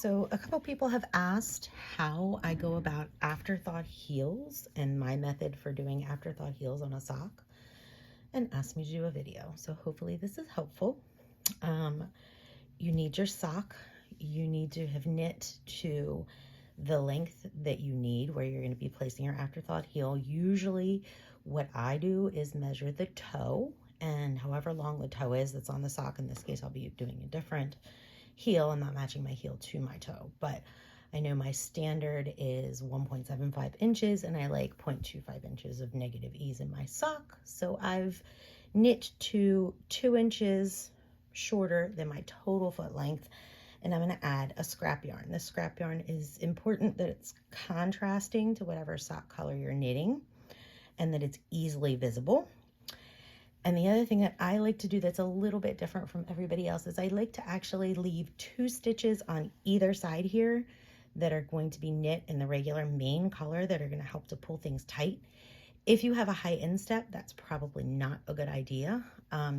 So a couple people have asked how I go about afterthought heels and my method for doing afterthought heels on a sock and asked me to do a video. So hopefully this is helpful. You need your sock. You need to have knit to the length that you need where you're going to be placing your afterthought heel. Usually what I do is measure the toe, and however long the toe is that's on the sock, in this case I'll be doing a different heel. I'm not matching my heel to my toe, but I know my standard is 1.75 inches and I like 0.25 inches of negative ease in my sock. So I've knit to 2 inches shorter than my total foot length, and I'm going to add a scrap yarn. This scrap yarn is important that it's contrasting to whatever sock color you're knitting and that it's easily visible. And the other thing that I like to do that's a little bit different from everybody else is I like to actually leave 2 stitches on either side here that are going to be knit in the regular main color that are going to help to pull things tight. If you have a high instep, that's probably not a good idea.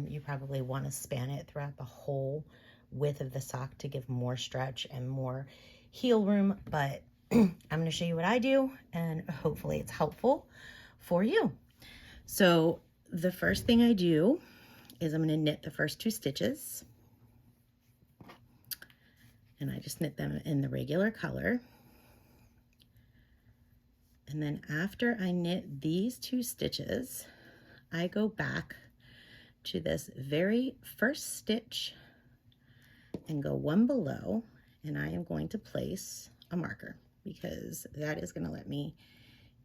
You probably want to span it throughout the whole width of the sock to give more stretch and more heel room, but I'm going to show you what I do and hopefully it's helpful for you. So the first thing I do is I'm going to knit the first 2 stitches, and I just knit them in the regular color. And then after I knit these 2 stitches, I go back to this very first stitch and go one below, and I am going to place a marker because that is going to let me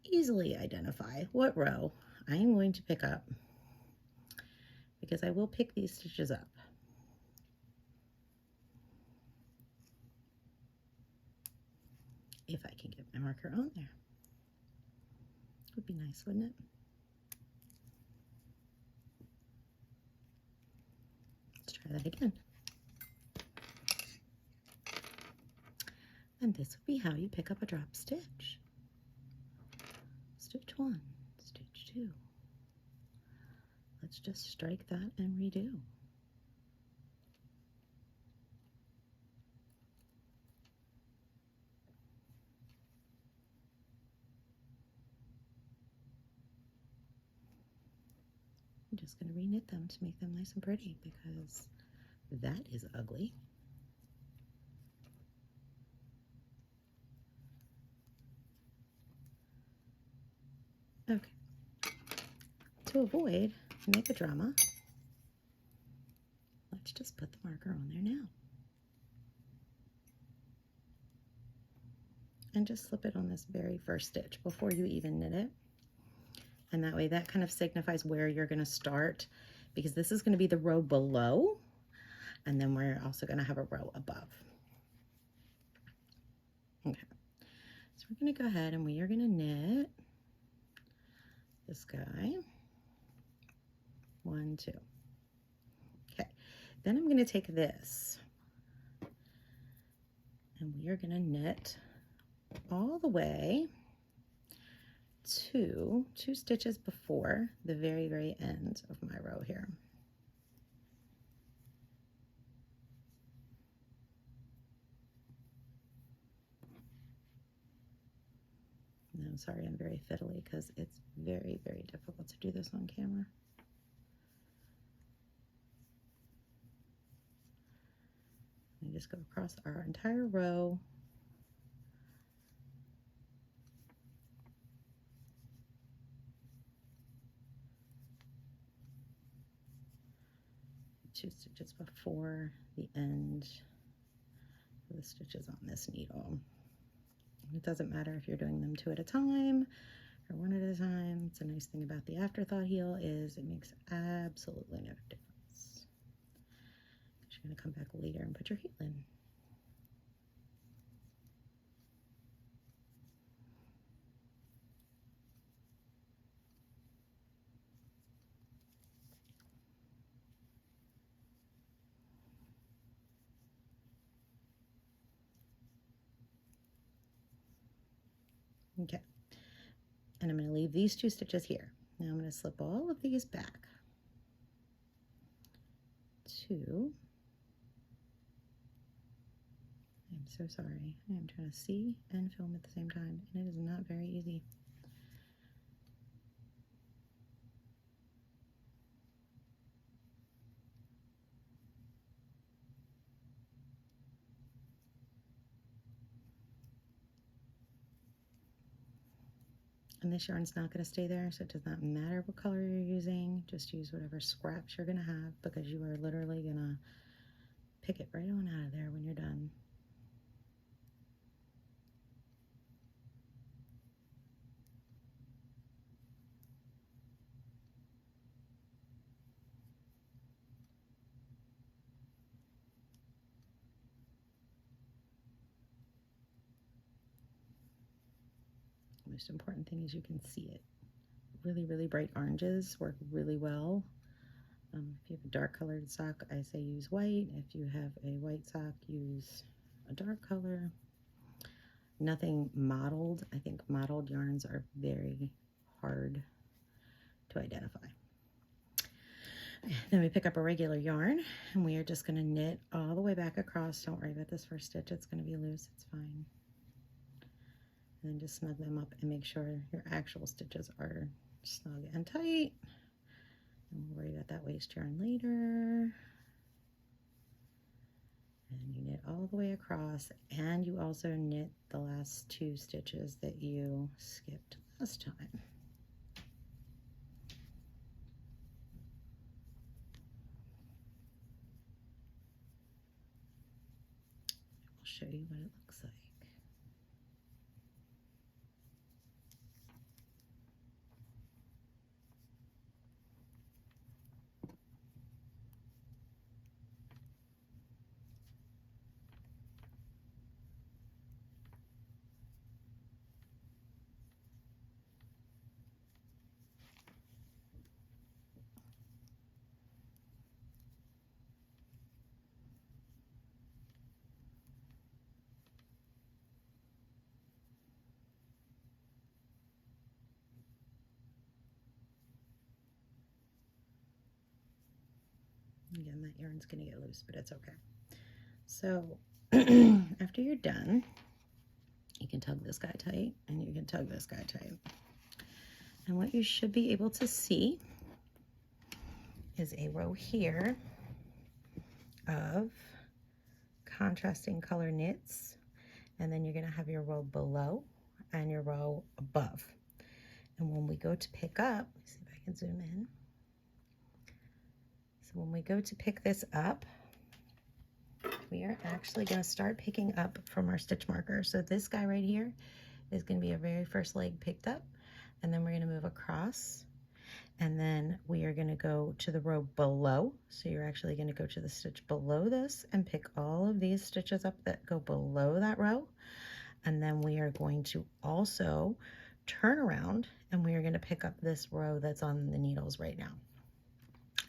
easily identify what row I am going to pick up, because I will pick these stitches up. If I can get my marker on there. Would be nice, wouldn't it? Let's try that again. And this would be how you pick up a drop stitch. Stitch 1, stitch 2. Let's just strike that and redo. I'm just going to reknit them to make them nice and pretty because that is ugly. Okay. To avoid make a drama, let's just put the marker on there now. And just slip it on this very first stitch before you even knit it. And that way that kind of signifies where you're going to start, because this is going to be the row below, and then we're also going to have a row above. Okay, so we're going to go ahead and we are going to knit this guy 1, 2. Okay, then I'm going to take this and we are going to knit all the way to 2 stitches before the very, very end of my row here. And I'm sorry, I'm very fiddly because it's very, very difficult to do this on camera. We just go across our entire row. Two stitches before the end of the stitches on this needle. It doesn't matter if you're doing them 2 at a time or 1 at a time. It's a nice thing about the afterthought heel is it makes absolutely no difference. You're going to come back later and put your heel in. Okay, and I'm going to leave these 2 stitches here. Now I'm going to slip all of these back. 2 and so sorry. I am trying to see and film at the same time, and it is not very easy. And this yarn's not going to stay there, so it does not matter what color you're using. Just use whatever scraps you're going to have, because you are literally going to pick it right on out of there when you're done. The most important thing is you can see it. Really, really bright oranges work really well. If you have a dark colored sock, I say use white. If you have a white sock, use a dark color. Nothing mottled. I think mottled yarns are very hard to identify. Then we pick up a regular yarn, and we are just going to knit all the way back across. Don't worry about this first stitch. It's going to be loose. It's fine. And then just snug them up and make sure your actual stitches are snug and tight. And we'll worry about that waste yarn later. And you knit all the way across, and you also knit the last 2 stitches that you skipped last time. I'll show you what it looks like. Again, that yarn's going to get loose, but it's okay. So after you're done, you can tug this guy tight, and you can tug this guy tight. And what you should be able to see is a row here of contrasting color knits, and then you're going to have your row below and your row above. And when we go to pick up, let's see if I can zoom in. So when we go to pick this up, we are actually going to start picking up from our stitch marker. So this guy right here is going to be our very first leg picked up, and then we're going to move across, and then we are going to go to the row below. So you're actually going to go to the stitch below this and pick all of these stitches up that go below that row, and then we are going to also turn around, and we are going to pick up this row that's on the needles right now.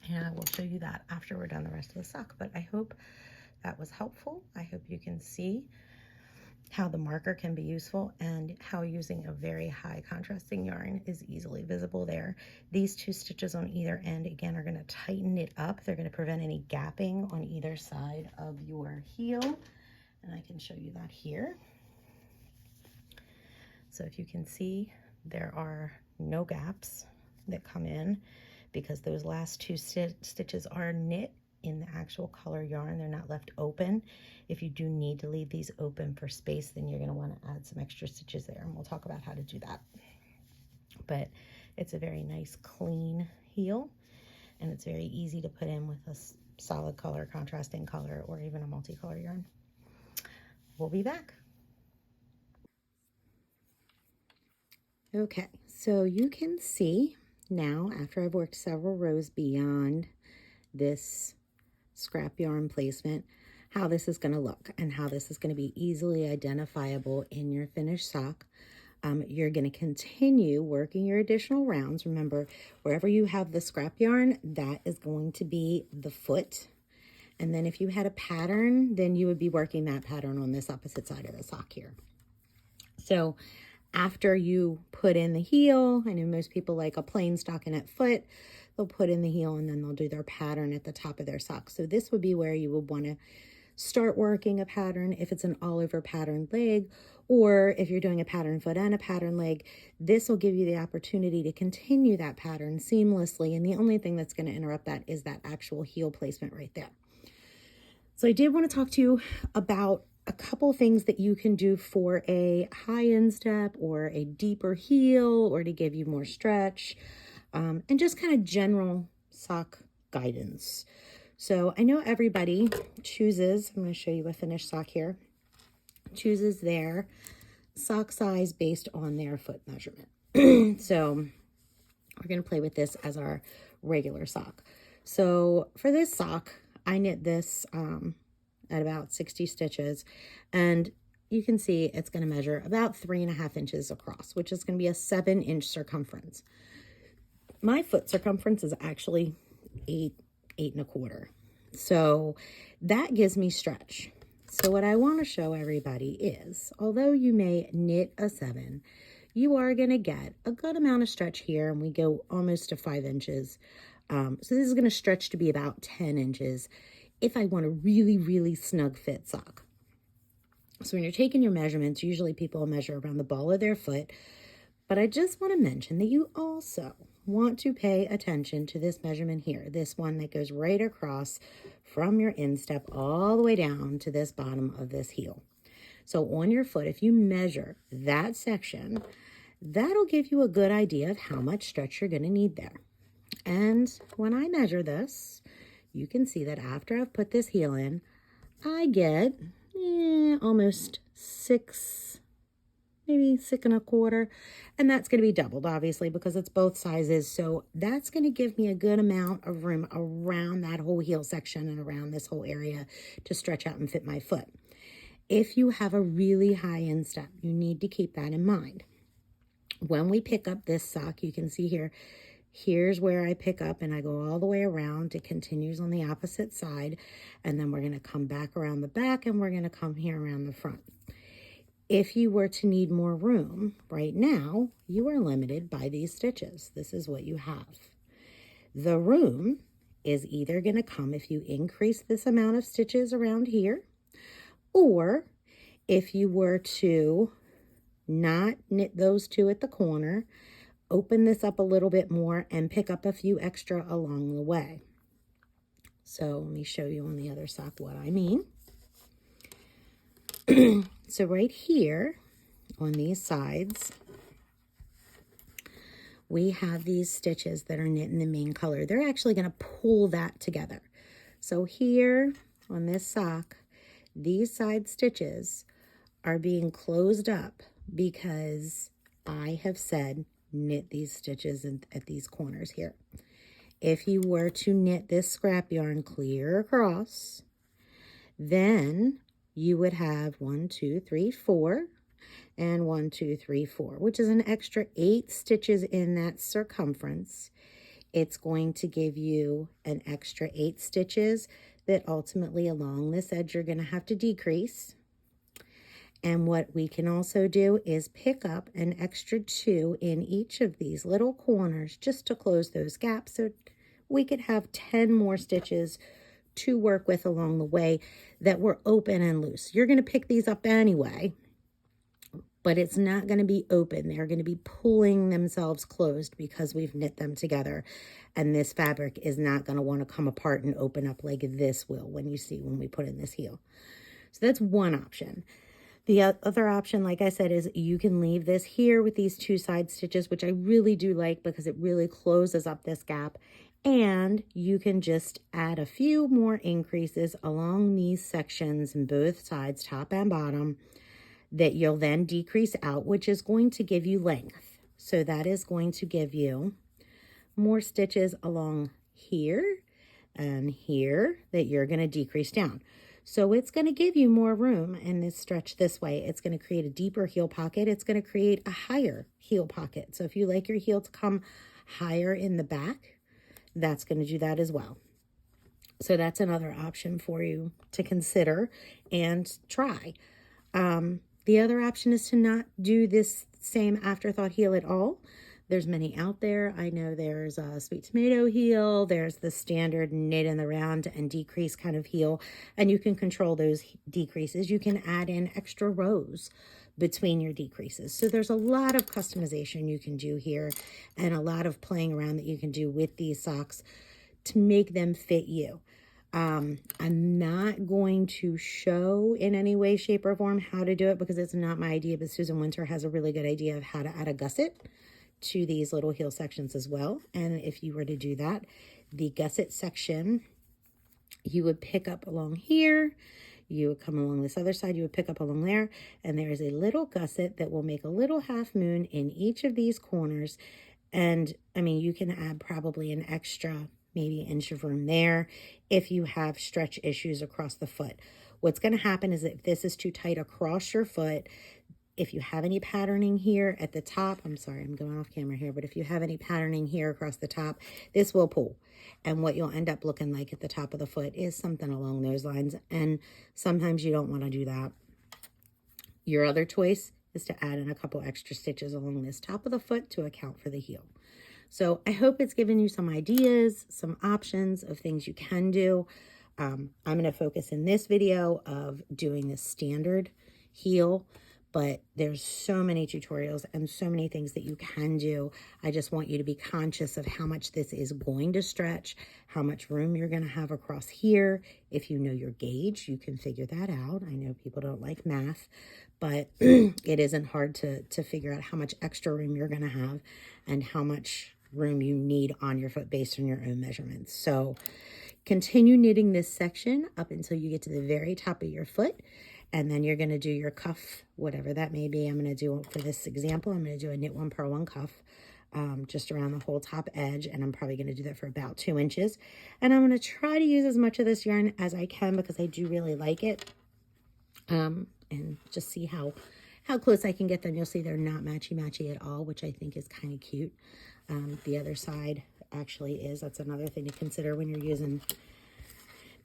And I will show you that after we're done the rest of the sock, but I hope that was helpful. I hope you can see how the marker can be useful, and how using a very high contrasting yarn is easily visible there. These 2 stitches on either end, again, are going to tighten it up. They're going to prevent any gapping on either side of your heel, and I can show you that here. So if you can see, there are no gaps that come in, because those last 2 stitches are knit in the actual color yarn. They're not left open. If you do need to leave these open for space, then you're going to want to add some extra stitches there, and we'll talk about how to do that. But it's a very nice clean heel, and it's very easy to put in with a solid color, contrasting color, or even a multicolor yarn. We'll be back. Okay, so you can see now, after I've worked several rows beyond this scrap yarn placement, how this is going to look and how this is going to be easily identifiable in your finished sock. You're going to continue working your additional rounds. Remember, wherever you have the scrap yarn, that is going to be the foot. And then if you had a pattern, then you would be working that pattern on this opposite side of the sock here. So after you put in the heel, I know most people like a plain stockinette foot, they'll put in the heel and then they'll do their pattern at the top of their sock. So this would be where you would want to start working a pattern, if it's an all over patterned leg, or if you're doing a pattern foot and a pattern leg, this will give you the opportunity to continue that pattern seamlessly. And the only thing that's going to interrupt that is that actual heel placement right there. So I did want to talk to you about a couple things that you can do for a high instep or a deeper heel, or to give you more stretch, and just kind of general sock guidance. So I know everybody chooses, I'm going to show you a finished sock here, chooses their sock size based on their foot measurement. So we're going to play with this as our regular sock. So for this sock, I knit this at about 60 stitches, and you can see it's going to measure about 3.5 inches across, which is going to be a 7-inch circumference. My foot circumference is actually 8.25. So that gives me stretch. So what I want to show everybody is, although you may knit a 7, you are going to get a good amount of stretch here, and we go almost to 5 inches. So this is going to stretch to be about 10 inches if I want a really, really snug fit sock. So when you're taking your measurements, usually people measure around the ball of their foot, but I just want to mention that you also want to pay attention to this measurement here, this one that goes right across from your instep all the way down to this bottom of this heel. So on your foot, if you measure that section, that'll give you a good idea of how much stretch you're going to need there. And when I measure this, you can see that after I've put this heel in, I get almost 6, maybe 6.25. And that's going to be doubled, obviously, because it's both sizes. So that's going to give me a good amount of room around that whole heel section and around this whole area to stretch out and fit my foot. If you have a really high instep, you need to keep that in mind. When we pick up this sock, you can see here, here's where I pick up and I go all the way around. It continues on the opposite side. And then we're going to come back around the back and we're going to come here around the front. If you were to need more room right now, you are limited by these stitches. This is what you have. The room is either going to come if you increase this amount of stitches around here, or if you were to not knit those two at the corner, open this up a little bit more and pick up a few extra along the way. So let me show you on the other sock what I mean. So right here on these sides, we have these stitches that are knit in the main color. They're actually going to pull that together. So here on this sock, these side stitches are being closed up because I have said knit these stitches at these corners here. If you were to knit this scrap yarn clear across, then you would have 1, 2, 3, 4, and 1, 2, 3, 4, which is an extra 8 stitches in that circumference. It's going to give you an extra 8 stitches that ultimately along this edge you're going to have to decrease. And what we can also do is pick up an extra 2 in each of these little corners just to close those gaps, so we could have 10 more stitches to work with along the way that were open and loose. You're going to pick these up anyway, but it's not going to be open. They're going to be pulling themselves closed because we've knit them together, and this fabric is not going to want to come apart and open up like this will when we put in this heel. So that's one option. The other option, like I said, is you can leave this here with these 2 side stitches, which I really do like because it really closes up this gap. And you can just add a few more increases along these sections in both sides, top and bottom, that you'll then decrease out, which is going to give you length. So that is going to give you more stitches along here and here that you're going to decrease down. So it's going to give you more room in this stretch this way. It's going to create a deeper heel pocket. It's going to create a higher heel pocket. So if you like your heel to come higher in the back, that's going to do that as well. So that's another option for you to consider and try. The other option is to not do this same afterthought heel at all, There's many out there. I know there's a sweet tomato heel. There's the standard knit in the round and decrease kind of heel. And you can control those decreases. You can add in extra rows between your decreases. So there's a lot of customization you can do here and a lot of playing around that you can do with these socks to make them fit you. I'm not going to show in any way, shape, or form how to do it because it's not my idea, but Susan Winter has a really good idea of how to add a gusset to these little heel sections as well. And if you were to do that, the gusset section, you would pick up along here, you would come along this other side, you would pick up along there, and there is a little gusset that will make a little half moon in each of these corners. And I mean, you can add probably an extra maybe inch of room there if you have stretch issues across the foot. What's going to happen is if this is too tight across your foot, if you have any patterning here at the top, I'm sorry, I'm going off camera here, but if you have any patterning here across the top, this will pull. And what you'll end up looking like at the top of the foot is something along those lines. And sometimes you don't want to do that. Your other choice is to add in a couple extra stitches along this top of the foot to account for the heel. So I hope it's given you some ideas, some options of things you can do. I'm going to focus in this video of doing the standard heel, but there's so many tutorials and so many things that you can do. I just want you to be conscious of how much this is going to stretch, how much room you're going to have across here. If you know your gauge, you can figure that out. I know people don't like math, but it isn't hard to figure out how much extra room you're going to have and how much room you need on your foot based on your own measurements. So continue knitting this section up until you get to the very top of your foot, and then you're going to do your cuff, whatever that may be. I'm going to do, for this example, I'm going to do a knit 1 purl 1 cuff just around the whole top edge, and I'm probably going to do that for about 2 inches. And I'm going to try to use as much of this yarn as I can because I do really like it, and just see how close I can get them. You'll see they're not matchy-matchy at all, which I think is kind of cute. The other side actually is. That's another thing to consider when you're using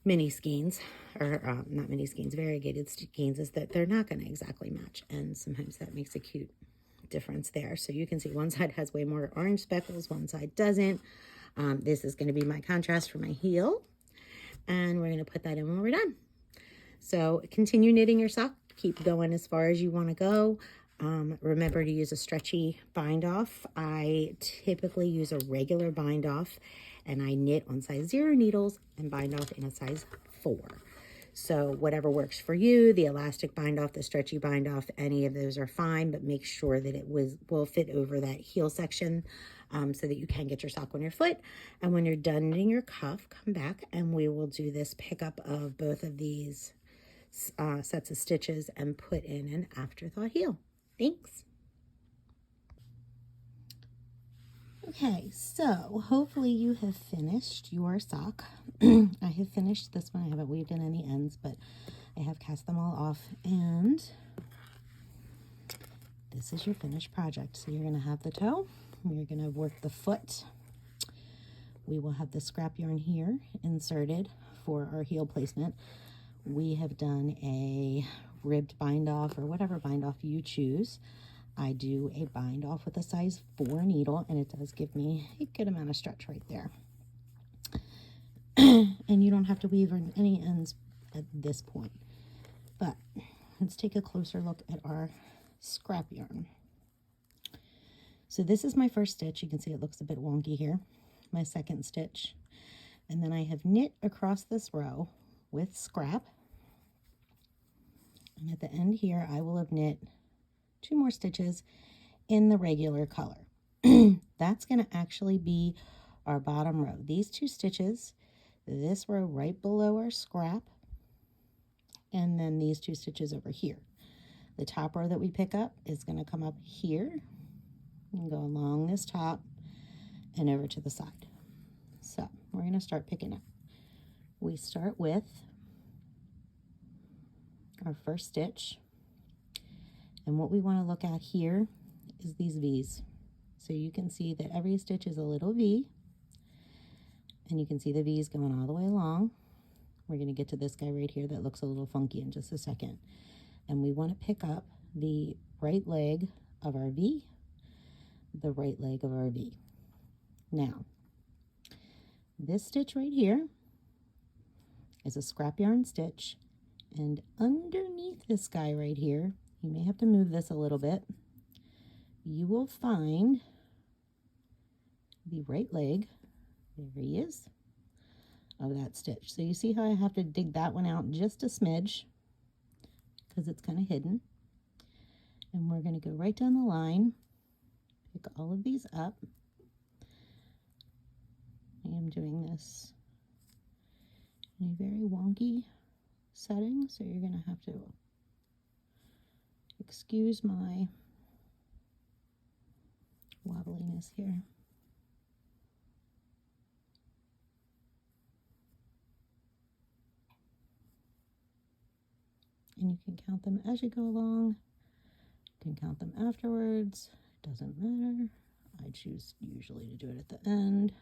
mini skeins, or not mini skeins, variegated skeins, is that they're not going to exactly match. And sometimes that makes a cute difference there. So you can see one side has way more orange speckles, one side doesn't. This is going to be my contrast for my heel. And we're going to put that in when we're done. So continue knitting your sock. Keep going as far as you want to go. Remember to use a stretchy bind off. I typically use a regular bind off, and I knit on size 0 needles and bind off in a size 4. So whatever works for you, the elastic bind off, the stretchy bind off, any of those are fine, but make sure that it will fit over that heel section so that you can get your sock on your foot. And when you're done knitting your cuff, come back and we will do this pickup of both of these sets of stitches and put in an afterthought heel. Thanks. Okay, so hopefully you have finished your sock. I have finished this one. I haven't weaved in any ends, but I have cast them all off, and this is your finished project. So you're going to have the toe, you're going to work the foot. We will have the scrap yarn here inserted for our heel placement. We have done a ribbed bind off or whatever bind off you choose. I do a bind off with a size 4 needle, and it does give me a good amount of stretch right there. And you don't have to weave on any ends at this point. But let's take a closer look at our scrap yarn. So this is my first stitch. You can see it looks a bit wonky here. My second stitch. And then I have knit across this row with scrap. And at the end here, I will have knit 2 more stitches in the regular color. That's going to actually be our bottom row. These 2 stitches, this row right below our scrap, and then these 2 stitches over here. The top row that we pick up is going to come up here and go along this top and over to the side. So we're going to start picking up. We start with our first stitch, and what we want to look at here is these V's. So you can see that every stitch is a little V, and you can see the V's going all the way along. We're going to get to this guy right here that looks a little funky in just a second. And we want to pick up the right leg of our V, the right leg of our V. Now, this stitch right here is a scrap yarn stitch, and underneath this guy right here, you may have to move this a little bit, you will find the right leg, there he is, of that stitch. So you see how I have to dig that one out just a smidge because it's kind of hidden. And we're going to go right down the line, pick all of these up. I am doing this in a very wonky setting, so you're going to have to excuse my wobbliness here. And you can count them as you go along. You can count them afterwards. It doesn't matter. I choose usually to do it at the end.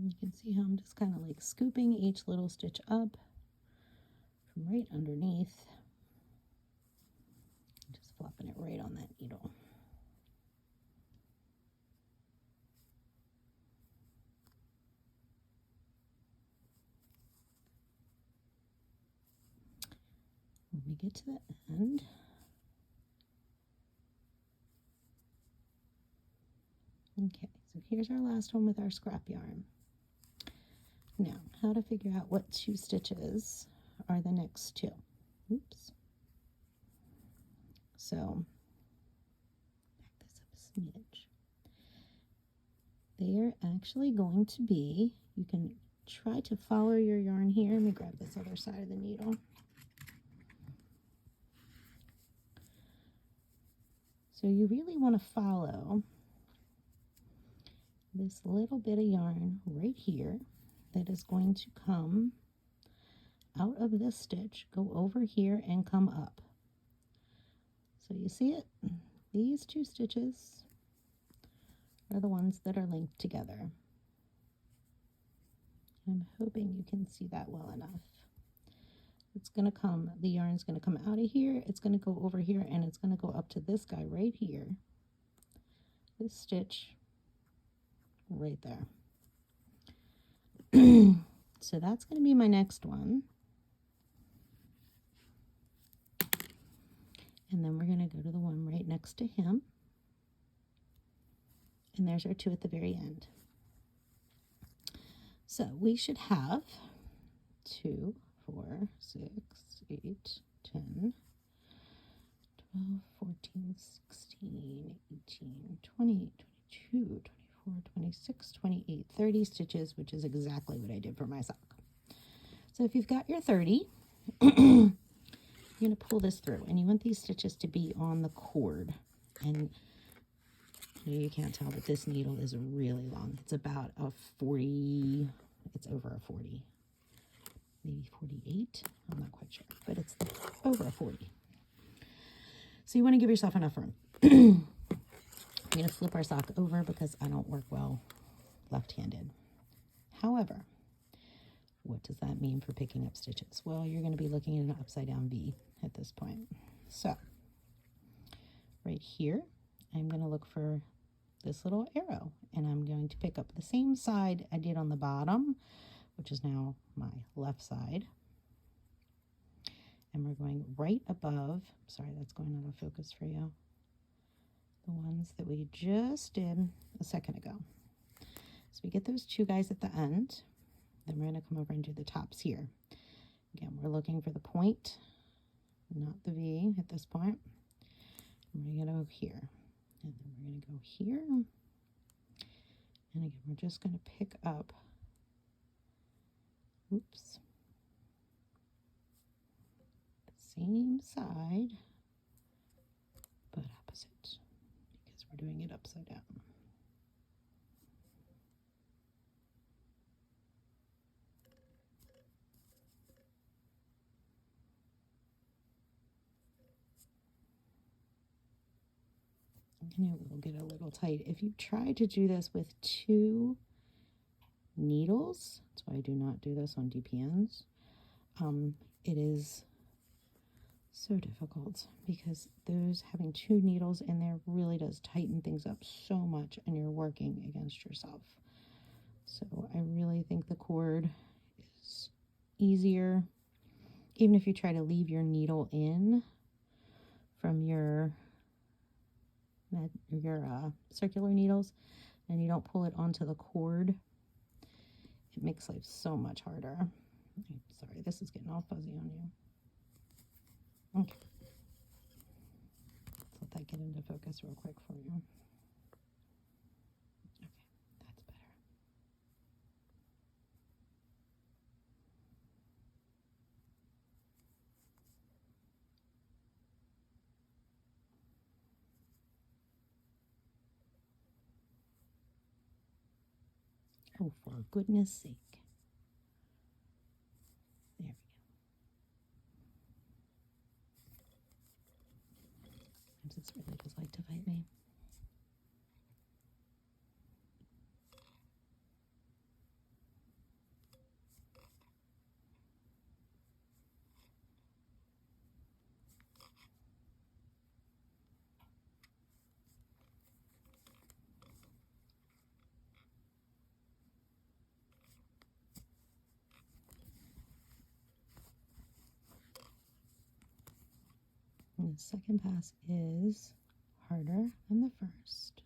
You can see how I'm just kind of like scooping each little stitch up from right underneath. Just flopping it right on that needle. When we get to the end, okay, so here's our last one with our scrap yarn. Now, how to figure out what two stitches are the next two. Oops. So, back this up a smidge. They are actually going to be, you can try to follow your yarn here. Let me grab this other side of the needle. So you really want to follow this little bit of yarn right here that is going to come out of this stitch, go over here and come up. So you see it? These two stitches are the ones that are linked together. I'm hoping you can see that well enough. It's going to come, the yarn's going to come out of here, it's going to go over here, and it's going to go up to this guy right here. This stitch right there. So that's going to be my next one. And then we're going to go to the one right next to him. And there's our two at the very end. So we should have 2, 4, 6, 8, 10, 12, 14, 16, 18, 20, 22, 24, 26, 28, 30 stitches, which is exactly what I did for my sock. So if you've got your 30, you're going to pull this through, and you want these stitches to be on the cord. And you can't tell, but this needle is really long. It's about a 40, it's over a 40, maybe 48. I'm not quite sure, but it's over a 40. So you want to give yourself enough room. I'm going to flip our sock over because I don't work well left-handed. However, what does that mean for picking up stitches? Well, you're going to be looking at an upside down V at this point. So right here, I'm going to look for this little arrow, and I'm going to pick up the same side I did on the bottom, which is now my left side. And we're going right above, sorry, that's going out of focus for you, the ones that we just did a second ago. So we get those two guys at the end. Then we're going to come over and do the tops here. Again, we're looking for the point, not the V at this point. And we're going to go here. And then we're going to go here. And again, we're just going to pick up, oops, the same side, but opposite, because we're doing it upside down. and it will get a little tight. If you try to do this with 2 needles, that's why I do not do this on DPNs, it is so difficult because those having 2 needles in there really does tighten things up so much, and you're working against yourself. So I really think the cord is easier, even if you try to leave your needle in from your circular needles and you don't pull it onto the cord, it makes life so much harder. Sorry, this is getting all fuzzy on you. Okay. Let's let that get into focus real quick for you. Okay, that's better. Oh, for goodness sake. There we go. Sometimes it's really just like to fight me. And the second pass is harder than the first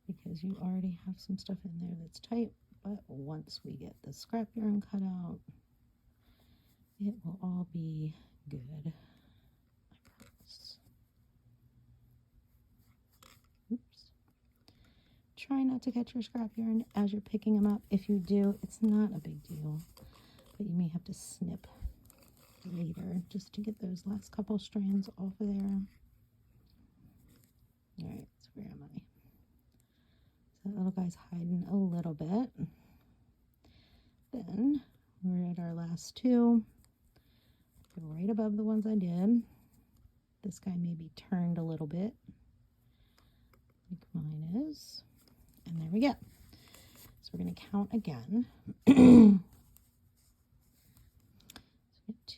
because you already have some stuff in there that's tight, but once we get the scrap yarn cut out, it will all be good. I promise. Oops. Try not to catch your scrap yarn as you're picking them up. If you do, it's not a big deal, but you may have to snip later just to get those last couple strands off of there. All right, so where am I? So that little guy's hiding a little bit. Then we're at our last 2, right above the ones I did. This guy may be turned a little bit, like mine is. And there we go. So we're going to count again.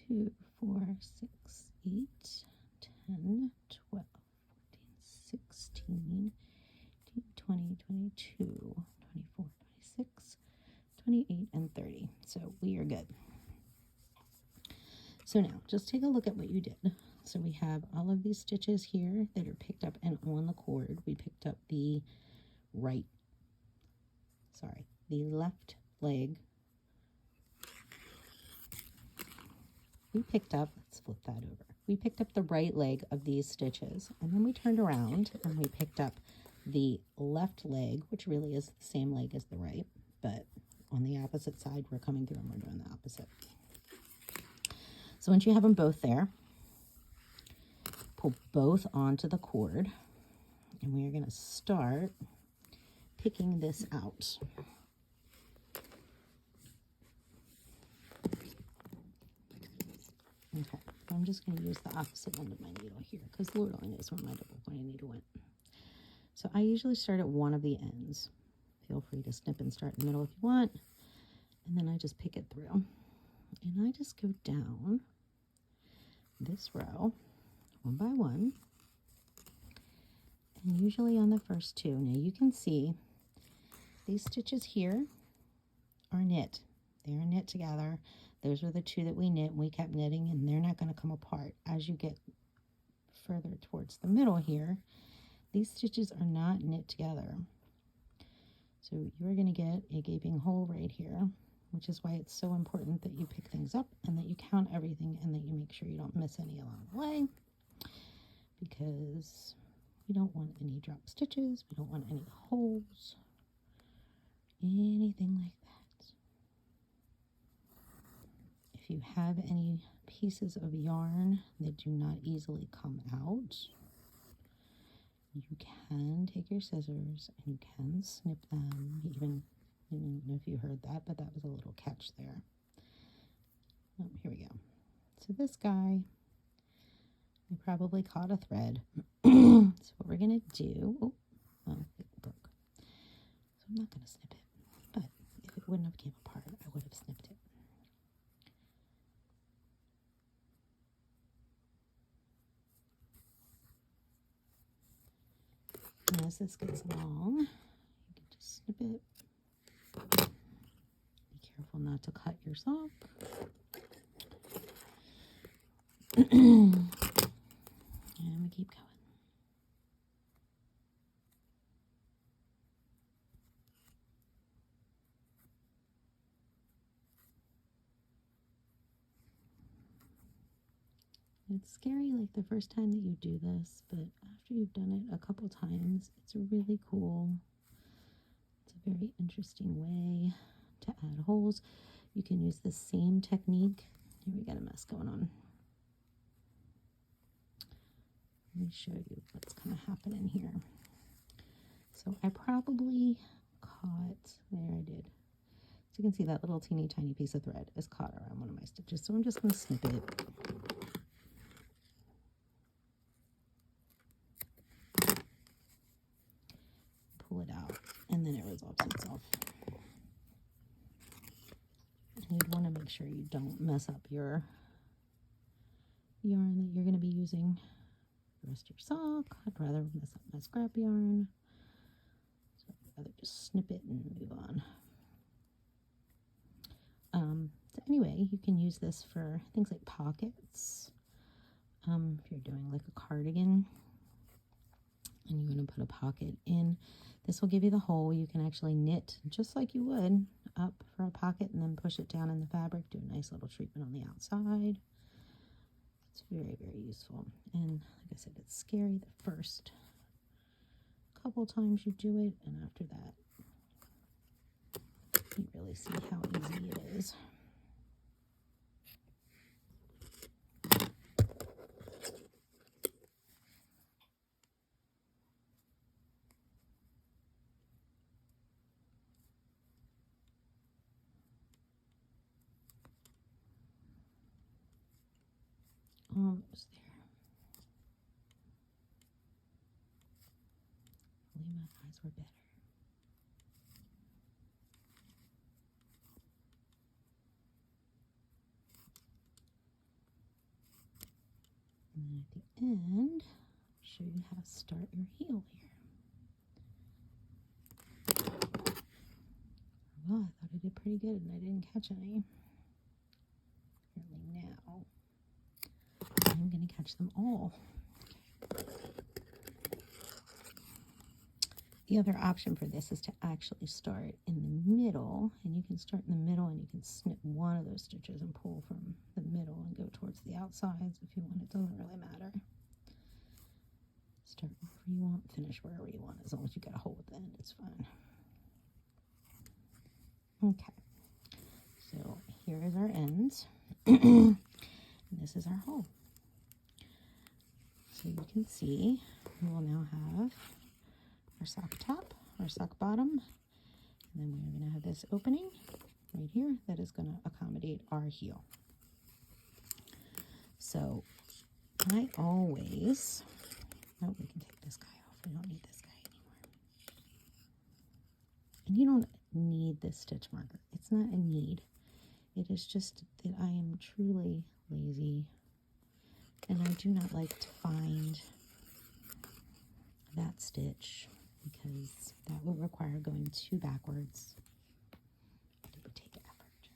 2, 4, 6, 8, 10, 12, 14, 16, 18, 20, 22, 24, 26, 28, and 30. So we are good. So now just take a look at what you did. So we have all of these stitches here that are picked up, and on the cord we picked up the left leg. We picked up, let's flip that over. We picked up the right leg of these stitches, and then we turned around and we picked up the left leg, which really is the same leg as the right, but on the opposite side, we're coming through and we're doing the opposite. So once you have them both there, pull both onto the cord, and we are going to start picking this out. Okay, I'm just going to use the opposite end of my needle here because Lord only knows where my double pointed needle went. So I usually start at one of the ends. Feel free to snip and start in the middle if you want. And then I just pick it through. And I just go down this row one by one. And usually on the first 2. Now you can see these stitches here are knit. They're knit together. Those were the 2 that we knit, and we kept knitting, and they're not going to come apart. As you get further towards the middle here, these stitches are not knit together. So you're going to get a gaping hole right here, which is why it's so important that you pick things up and that you count everything and that you make sure you don't miss any along the way, because we don't want any drop stitches, we don't want any holes, anything like that. If you have any pieces of yarn that do not easily come out, you can take your scissors and you can snip them. Even I don't know if you heard that, but that was a little catch there. Oh, here we go. So this guy, I probably caught a thread. And So what we're going to do, oh, well, it broke. So I'm not going to snip it, but if it wouldn't have came apart, I would have snipped it. And as this gets long, you can just snip it. Be careful not to cut your sock. And we keep going. It's scary like the first time that you do this, but after you've done it a couple times, it's really cool. It's a very interesting way to add holes. You can use the same technique. Here we got a mess going on. Let me show you what's going to happen in here. So I probably caught, there I did. So you can see that little teeny tiny piece of thread is caught around one of my stitches. So I'm just going to snip it. Pull it out, and then it resolves itself. You'd want to make sure you don't mess up your yarn that you're going to be using the rest of your sock. I'd rather mess up my scrap yarn. So I'd rather just snip it and move on. So anyway, you can use this for things like pockets. If you're doing like a cardigan and you want to put a pocket in, this will give you the hole. You can actually knit just like you would up for a pocket and then push it down in the fabric, do a nice little treatment on the outside. It's very, very useful. And like I said, it's scary the first couple times you do it, and after that, you really see how easy it is. Almost there. Hopefully my eyes were better. And then at the end, I'll show you how to start your heel here. Well, I thought I did pretty good and I didn't catch any. Apparently now, I'm going to catch them all. Okay. The other option for this is to actually start in the middle, and you can start in the middle and you can snip one of those stitches and pull from the middle and go towards the outsides if you want. It doesn't really matter. Start wherever you want, finish wherever you want, as long as you get a hole at the end, it's fine. Okay, so here is our ends, and this is our hole. So you can see we will now have our sock top, our sock bottom, and then we're going to have this opening right here that is going to accommodate our heel. So I always, oh, we can take this guy off. We don't need this guy anymore. And you don't need this stitch marker. It's not a need. It is just that I am truly lazy and I do not like to find that stitch because that would require going 2 backwards. It would take effort.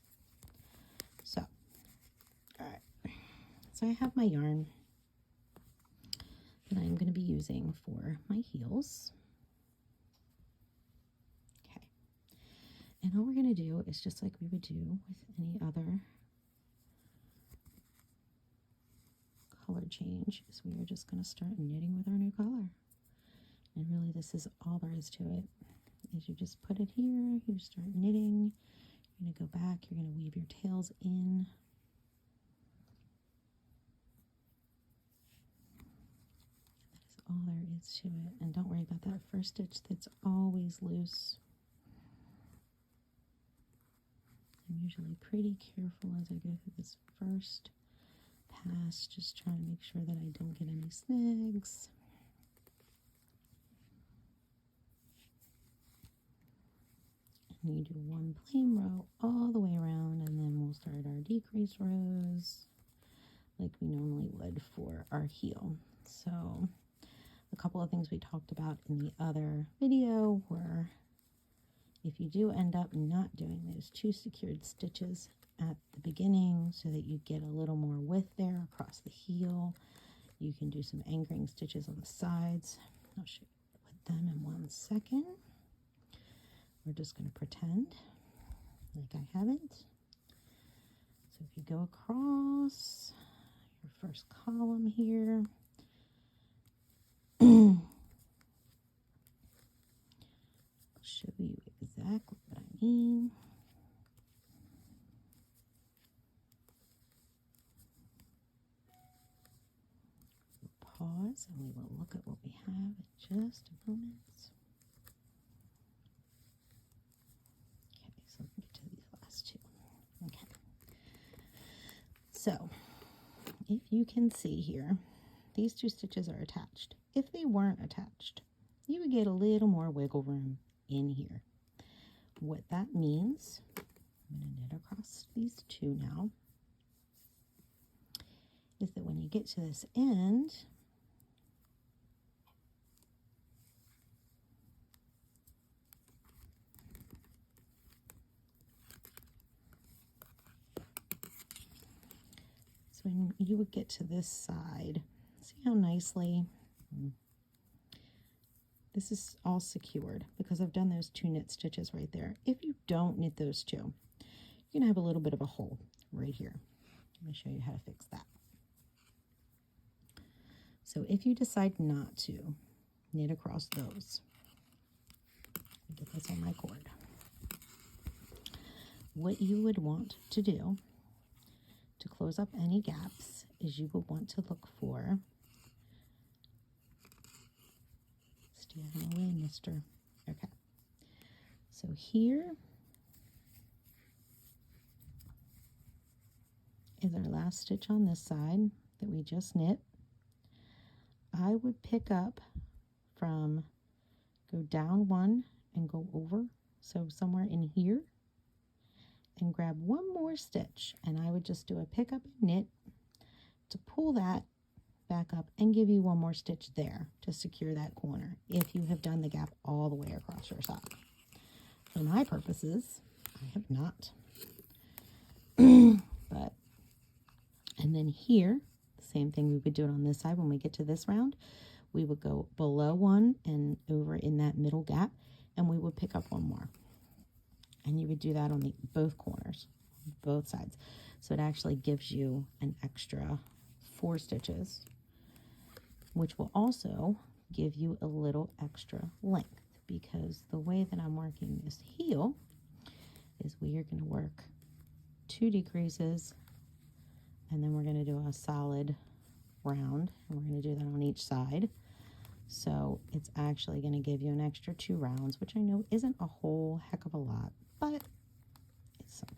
So, all right. So I have my yarn that I'm going to be using for my heels. Okay. And all we're going to do is just like we would do with any other color change, is we are just going to start knitting with our new color. And really this is all there is to it, is you just put it here, you start knitting, you're going to go back, you're going to weave your tails in. That is all there is to it. And don't worry about that first stitch that's always loose. I'm usually pretty careful as I go through this first pass, just trying to make sure that I don't get any snags. you do one plain row all the way around, and then we'll start our decrease rows like we normally would for our heel. So a couple of things we talked about in the other video were, if you do end up not doing those 2 secured stitches at the beginning so that you get a little more width there across the heel, you can do some anchoring stitches on the sides. I'll show you with them in 1 second. We're just going to pretend like I haven't. So if you go across your first column here, I'll show you exactly what I mean. We'll pause and we will look at what we have in just a moment. Okay, so let me get to these last 2. Okay. So if you can see here, these 2 stitches are attached. If they weren't attached, you would get a little more wiggle room in here. What that means, I'm going to knit across these 2 now, is that when you get to this end, so when you would get to this side, see how nicely this is all secured because I've done those 2 knit stitches right there. If you don't knit those 2, you're going to have a little bit of a hole right here. I'm going to show you how to fix that. So if you decide not to knit across those, get this on my cord, what you would want to do to close up any gaps is you would want to look for, stay out of my way, mister. Okay, so here is our last stitch on this side that we just knit. I would pick up from, go down 1 and go over, so somewhere in here, and grab 1 more stitch, and I would just do a pick up and knit to pull that back up and give you 1 more stitch there to secure that corner if you have done the gap all the way across your sock. For my purposes, I have not. But, and then here, same thing, we would do it on this side. When we get to this round, we would go below 1 and over in that middle gap, and we would pick up 1 more. And you would do that on both corners, both sides. So it actually gives you an extra 4 stitches, which will also give you a little extra length, because the way that I'm working this heel is we are going to work 2 decreases, and then we're going to do a solid round, and we're going to do that on each side. So it's actually going to give you an extra 2 rounds, which I know isn't a whole heck of a lot, but it's something.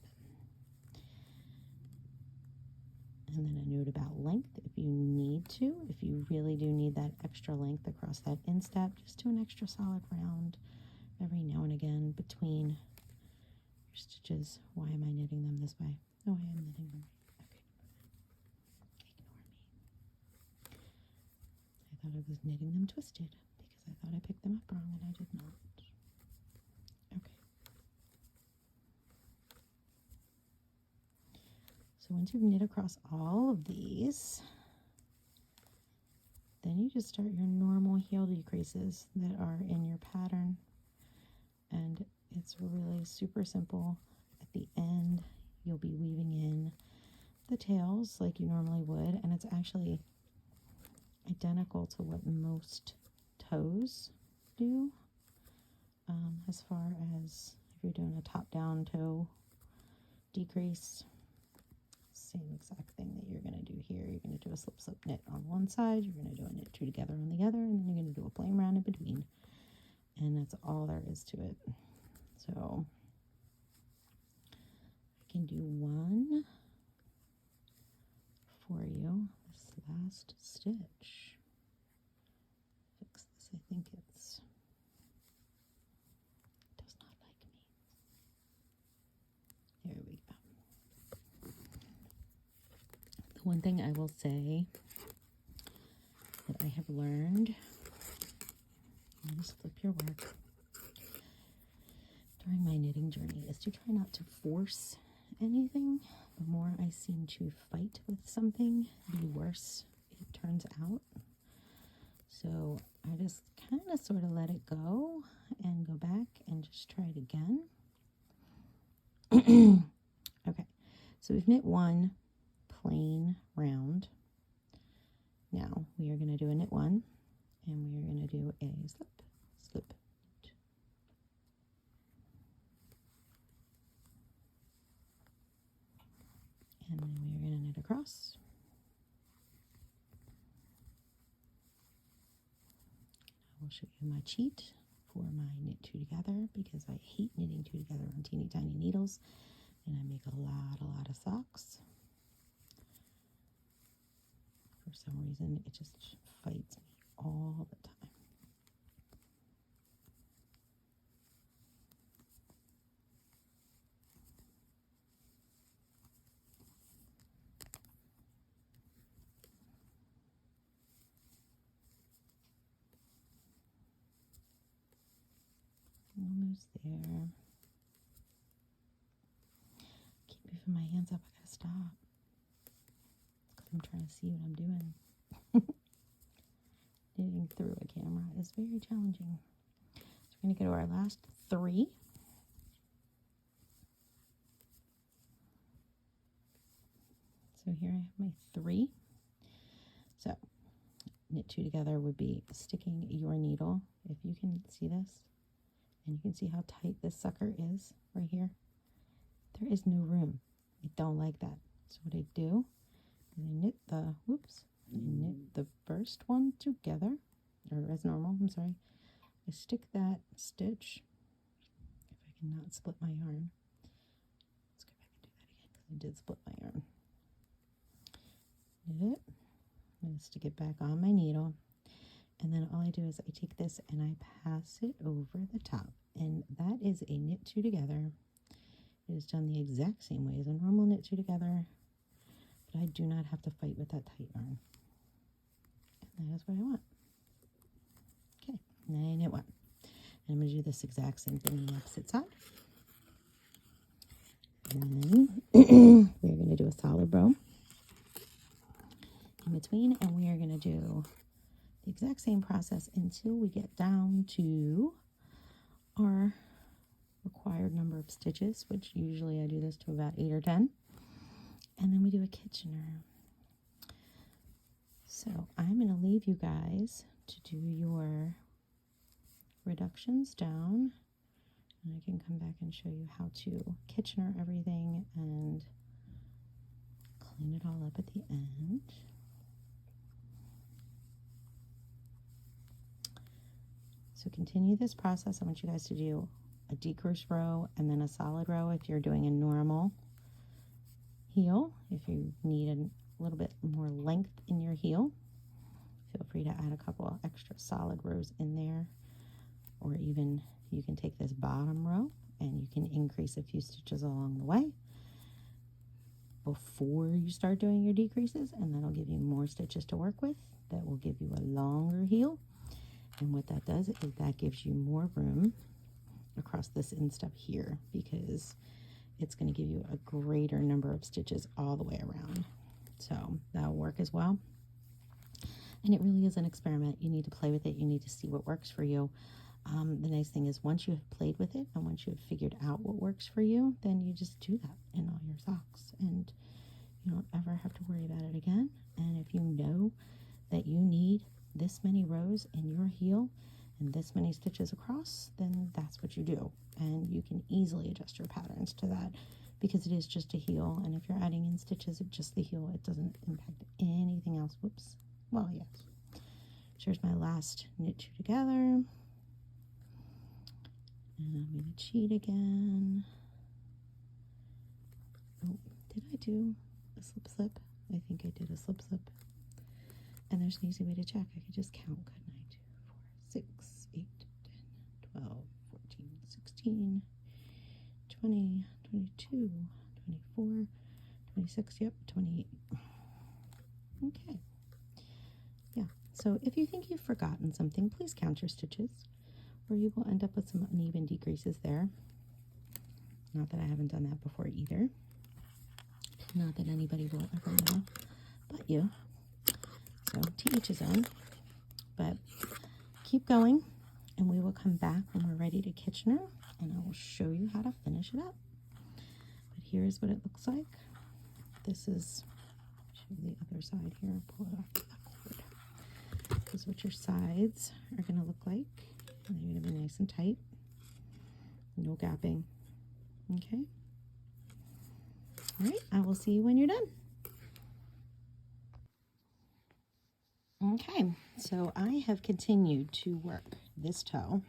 And then a note about length, if you need to, if you really do need that extra length across that instep, just do an extra solid round every now and again between your stitches. Why am I knitting them this way? Oh, I am knitting them. Okay. Ignore me. I thought I was knitting them twisted because I thought I picked them up wrong, and I did not. Okay. So once you've knit across all of these, then you just start your normal heel decreases that are in your pattern. And it's really super simple. At the end, you'll be weaving in the tails like you normally would, and it's actually identical to what most toes do, as far as if you're doing a top-down toe decrease. Same exact thing that you're going to do here. You're going to do a slip knit on one side, you're going to do a knit 2 together on the other, and then you're going to do a plain round in between, and that's all there is to it. So I can do one for you, this last stitch. Fix this. I think it does not like me. One thing I will say that I have learned, I'm going to flip your work, during my knitting journey is to try not to force anything. The more I seem to fight with something, the worse it turns out. So I just kind of sort of let it go and go back and just try it again. Okay, so we've knit one plain round. Now we are going to do a knit one, and we are going to do a slip, slip, and then we are going to knit across. I will show you my cheat for my knit two together, because I hate knitting two together on teeny tiny needles, and I make a lot of socks. For some reason, it just fights me all the time. Almost there. Keep moving my hands up. I gotta stop. Because I'm trying to see what I'm doing. Knitting through a camera is very challenging. So we're going to go to our last three. So here I have my three. So knit two together would be sticking your needle. If you can see this, and you can see how tight this sucker is right here, there is no room. I don't like that. So what I do is I knit the, I knit the first one together, or as normal, I'm sorry. I stick that stitch, if I cannot split my yarn. Let's go back and do that again, because I did split my yarn. Knit it. I'm going to stick it back on my needle. And then all I do is I take this and I pass it over the top. And that is a knit two together. It is done the exact same way as a normal knit two together, but I do not have to fight with that tight yarn. And that is what I want. Okay, now I knit one. And I'm going to do this exact same thing on the opposite side. And then we're going to do a solid row in between, and we are going to do the exact same process until we get down to our required number of stitches, which usually I do this to about 8 or 10, and then we do a Kitchener. So I'm going to leave you guys to do your reductions down, and I can come back and show you how to Kitchener everything and clean it all up at the end. So continue this process. I want you guys to do a decrease row and then a solid row if you're doing a normal heel. If you need a little bit more length in your heel, feel free to add a couple extra solid rows in there. Or even you can take this bottom row and you can increase a few stitches along the way before you start doing your decreases, and that'll give you more stitches to work with. That will give you a longer heel. And what that does is that gives you more room across this instep here, because it's going to give you a greater number of stitches all the way around. So that'll work as well. And it really is an experiment. You need to play with it. You need to see what works for you. The nice thing is once you have played with it and once you have figured out what works for you, then you just do that in all your socks, and you don't ever have to worry about it again. And if you know that you need this many rows in your heel and this many stitches across, then that's what you do, and you can easily adjust your patterns to that, because it is just a heel, and if you're adding in stitches at just the heel, it doesn't impact anything else. Whoops. Well, yes. Here's my last knit two together, and I'm going to cheat again. Oh, did I do a slip slip? I think I did a slip slip. And there's an easy way to check. I could just count, couldn't I? 2, 4, 6, 8, 10, 12, 14, 16, 20, 22, 24, 26, yep, 28. Okay. Yeah. So if you think you've forgotten something, please count your stitches, or you will end up with some uneven decreases there. Not that I haven't done that before either. Not that anybody will ever know but you. So to each his own. But keep going, and we will come back when we're ready to Kitchener, and I will show you how to finish it up. But here's what it looks like. This is, show the other side here, pull it off the cord. This is what your sides are going to look like. And they're going to be nice and tight. No gapping. Okay. All right, I will see you when you're done. Okay, so I have continued to work this toe.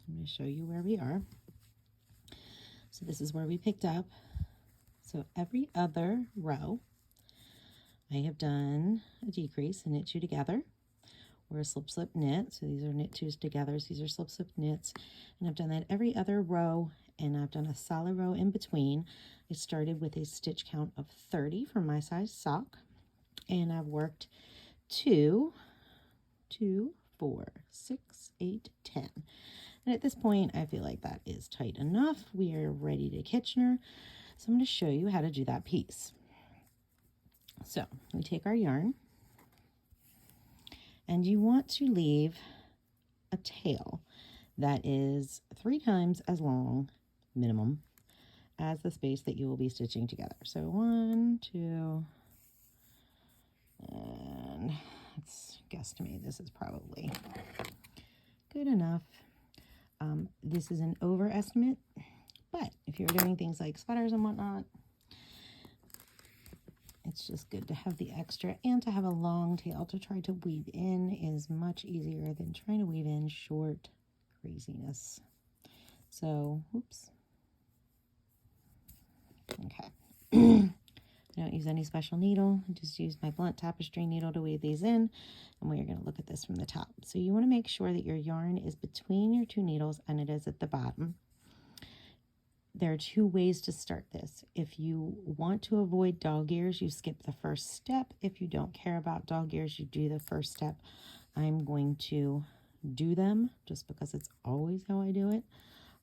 I'm going to show you where we are. So this is where we picked up. So every other row, I have done a decrease, a knit two together, or a slip slip knit. So these are knit twos together, so these are slip slip knits. And I've done that every other row, and I've done a solid row in between. I started with a stitch count of 30 for my size sock, and I've worked 2, 4, 6, 8, 10. And at this point, I feel like that is tight enough. We are ready to Kitchener. So I'm going to show you how to do that piece. So we take our yarn, and you want to leave a tail that is 3 times as long, minimum, as the space that you will be stitching together. So 1, 2, and let's guesstimate, this is probably good enough. This is an overestimate, but if you're doing things like sweaters and whatnot, it's just good to have the extra, and to have a long tail to try to weave in is much easier than trying to weave in short craziness. So, oops. Okay. I don't use any special needle. I just use my blunt tapestry needle to weave these in, and we are going to look at this from the top. So you want to make sure that your yarn is between your 2 needles and it is at the bottom. There are 2 ways to start this. If you want to avoid dog ears, you skip the first step. If you don't care about dog ears, you do the first step. I'm going to do them just because it's always how I do it.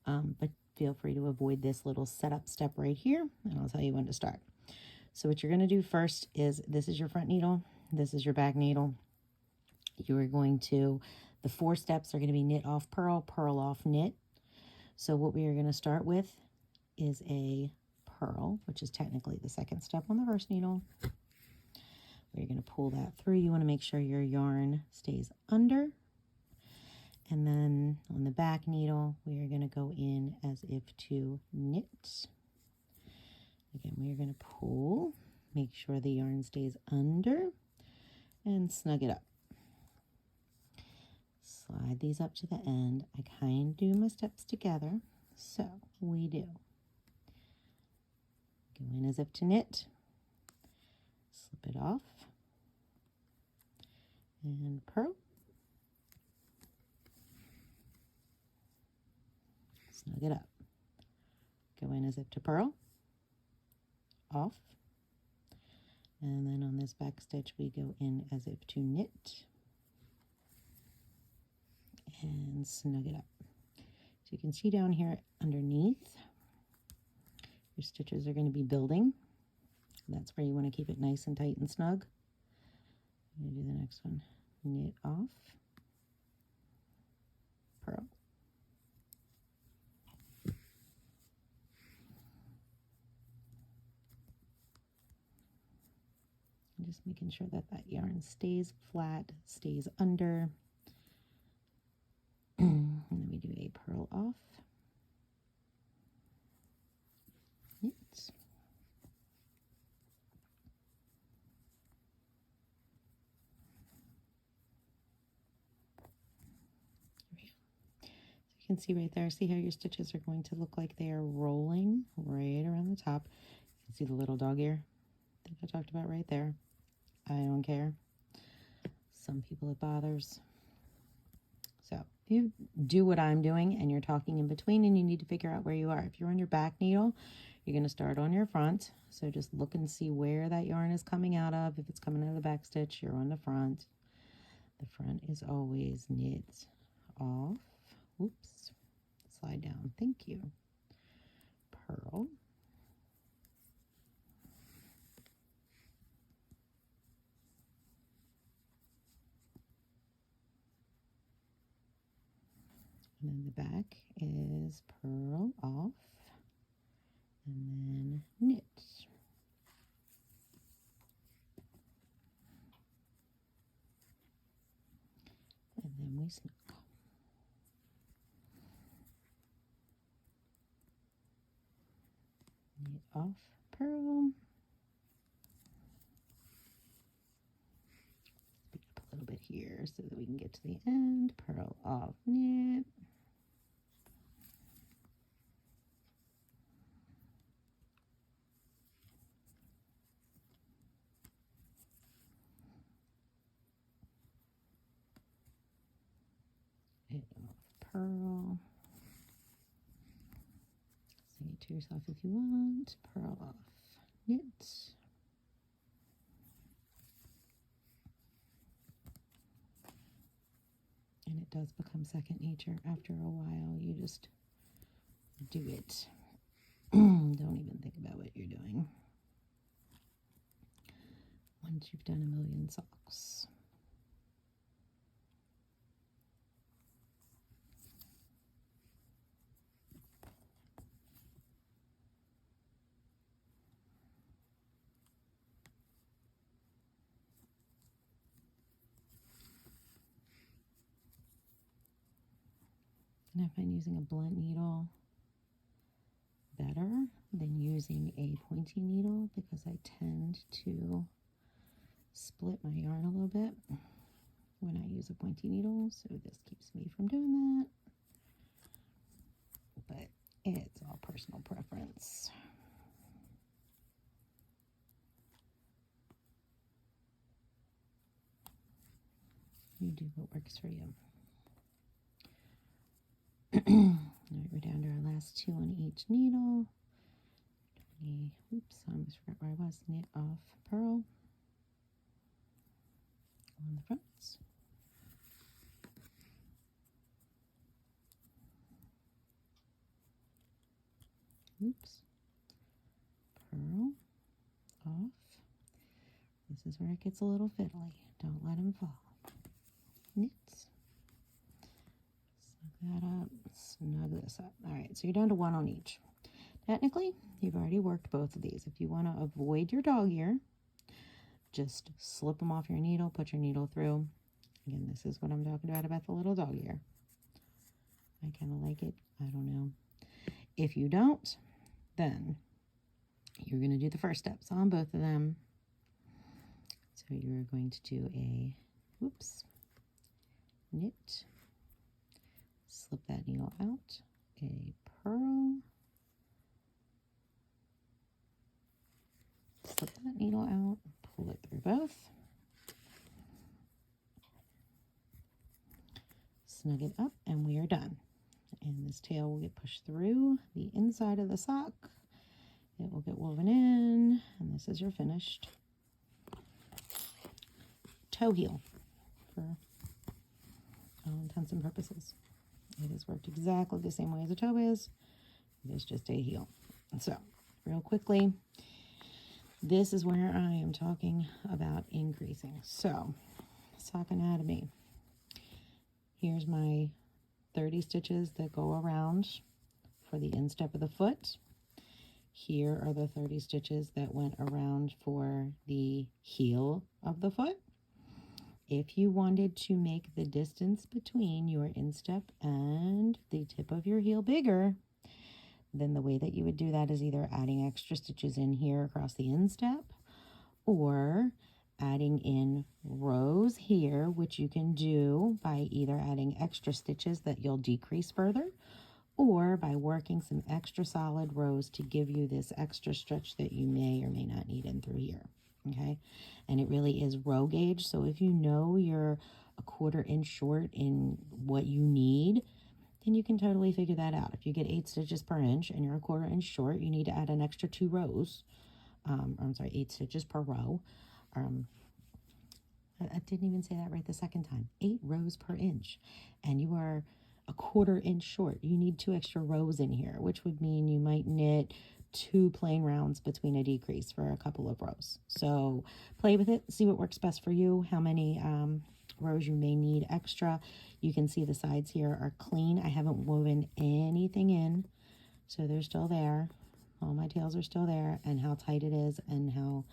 But feel free to avoid this little setup step right here, and I'll tell you when to start. So what you're going to do first is, this is your front needle, this is your back needle. You are going to, the 4 steps are going to be knit off purl, purl off knit. So what we are going to start with is a purl, which is technically the 2nd step on the first needle. We're going to pull that through. You want to make sure your yarn stays under. And then on the back needle, we are going to go in as if to knit. Again, we are going to pull, make sure the yarn stays under, and snug it up. Slide these up to the end. I kind of do my steps together. So we do. Go in as if to knit, slip it off, and purl. Snug it up. Go in as if to purl, off, and then on this back stitch we go in as if to knit and snug it up. So you can see down here underneath, your stitches are going to be building. That's where you want to keep it nice and tight and snug. I'm going to do the next one. Knit off, purl. Just making sure that that yarn stays flat, stays under. And then we do a purl off, knit, you can see right there, see how your stitches are going to look like they are rolling right around the top. You can see the little dog ear that I talked about right there. I don't care. Some people it bothers. So if you do what I'm doing and you're talking in between and you need to figure out where you are, if you're on your back needle, You're going to start on your front. So just look and see where that yarn is coming out of. If it's coming out of the back stitch, you're on the front. The front is always knit off. Oops. Slide down. Thank you. Purl. And then the back is purl off. And then knit. And then we snug. Knit off, purl. Speed up a little bit here so that we can get to the end. Purl off, knit. Knit off, purl. Say it to yourself if you want. Purl off, knit. And it does become second nature after a while. You just do it. Don't even think about what you're doing. Once you've done a million socks. And I find using a blunt needle better than using a pointy needle because I tend to split my yarn a little bit when I use a pointy needle, so this keeps me from doing that. But it's all personal preference. You do what works for you. All right, we're down to our last two on each needle. Oops, I almost forgot where I was. Knit off, purl on the fronts. Oops, purl off. This is where it gets a little fiddly. Don't let them fall. Knit. Snug that up. Snug this up. All right, so you're down to one on each. Technically, you've already worked both of these. If you want to avoid your dog ear, just slip them off your needle, put your needle through. Again, this is what I'm talking about the little dog ear. I kind of like it. I don't know. If you don't, then you're going to do the first steps on both of them. So you're going to do a, whoops, knit, slip that needle out, a purl, slip that needle out, pull it through both, snug it up, and we are done. And this tail will get pushed through the inside of the sock. It will get woven in, and this is your finished toe heel for all intents and purposes. It has worked exactly the same way as a toe is. It is just a heel. So, real quickly, this is where I am talking about increasing. So, sock anatomy. Here's my 30 stitches that go around for the instep of the foot. Here are the 30 stitches that went around for the heel of the foot. If you wanted to make the distance between your instep and the tip of your heel bigger, then the way that you would do that is either adding extra stitches in here across the instep, or adding in rows here, which you can do by either adding extra stitches that you'll decrease further, or by working some extra solid rows to give you this extra stretch that you may or may not need in through here. Okay, and it really is row gauge. So if you know you're a 1/4 inch short in what you need, And you can totally figure that out. If you get 8 stitches per inch and you're a 1/4 inch short, you need to add an extra 2 rows. I'm sorry, 8 stitches per row. I didn't even say that right the second time. 8 rows per inch. And you are a 1/4 inch short. You need 2 extra rows in here, which would mean you might knit 2 plain rounds between a decrease for a couple of rows. So play with it, see what works best for you, how many rows you may need extra. You can see the sides here are clean. I haven't woven anything in, so they're still there. All my tails are still there, and how tight it is and how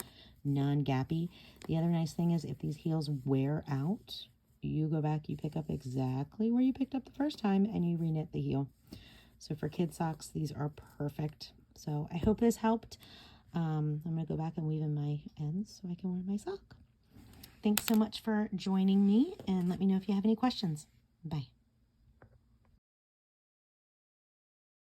non-gappy. The other nice thing is if these heels wear out, you go back, you pick up exactly where you picked up the first time, and you reknit the heel. So for kid socks, these are perfect. So I hope this helped. I'm going to go back and weave in my ends so I can wear my sock. Thanks so much for joining me, and let me know if you have any questions. Bye.